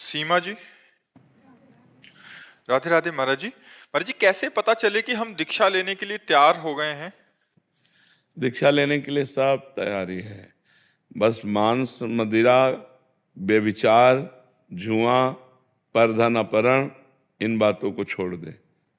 सीमा जी, राधे राधे। महाराज जी कैसे पता चले कि हम दीक्षा लेने के लिए तैयार हो गए हैं? दीक्षा लेने के लिए सब तैयारी है। बस मांस मदिरा, व्यभिचार, जुआ, परधन अपहरण, इन बातों को छोड़ दे।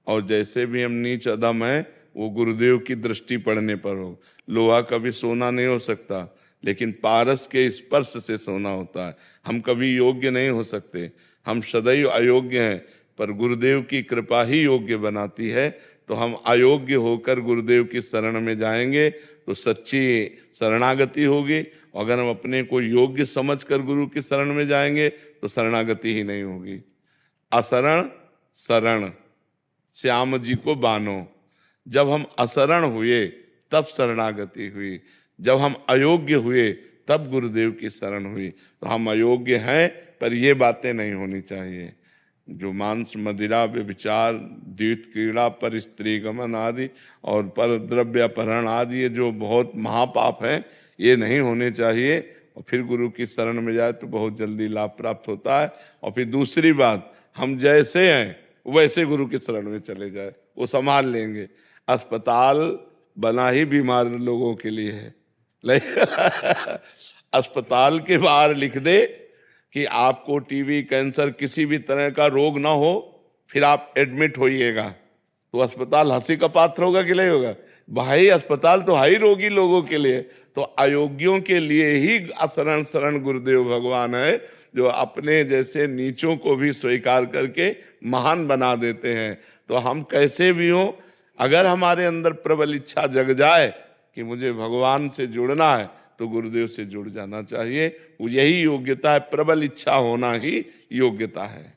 और जैसे भी हम नीच अधम है वो गुरुदेव की दृष्टि पड़ने पर हो। लोहा कभी सोना नहीं हो सकता, लेकिन पारस के स्पर्श से सोना होता है। हम कभी योग्य नहीं हो सकते, हम सदैव अयोग्य हैं, पर गुरुदेव की कृपा ही योग्य बनाती है। तो हम अयोग्य होकर गुरुदेव की शरण में जाएंगे तो सच्ची शरणागति होगी। अगर हम अपने को योग्य समझकर गुरु की शरण में जाएंगे तो शरणागति ही नहीं होगी। असरण शरण, श्याम जी को बानो। जब हम असरण हुए तब शरणागति हुई, जब हम अयोग्य हुए तब गुरुदेव की शरण हुई। तो हम अयोग्य हैं, पर ये बातें नहीं होनी चाहिए। जो मांस मदिरा व्यभिचार द्वैत क्रीड़ा पर स्त्री गमन आदि और पर द्रव्य अपहरण आदि, ये जो बहुत महापाप हैं, ये नहीं होने चाहिए। और फिर गुरु की शरण में जाए तो बहुत जल्दी लाभ प्राप्त होता है। और फिर दूसरी बात, हम जैसे हैं वैसे गुरु की शरण में चले जाए, वो संभाल लेंगे। अस्पताल बना ही बीमार लोगों के लिए है। अस्पताल के बाहर लिख दे कि आपको टीबी, कैंसर, किसी भी तरह का रोग ना हो, फिर आप एडमिट होइएगा, तो अस्पताल हंसी का पात्र होगा कि नहीं होगा? भाई अस्पताल तो हाई रोगी लोगों के लिए। तो अयोग्यों के लिए ही शरण शरण गुरुदेव भगवान है, जो अपने जैसे नीचों को भी स्वीकार करके महान बना देते हैं। तो हम कैसे भी हों, अगर हमारे अंदर प्रबल इच्छा जग जाए कि मुझे भगवान से जुड़ना है, तो गुरुदेव से जुड़ जाना चाहिए। यही योग्यता है, प्रबल इच्छा होना ही योग्यता है।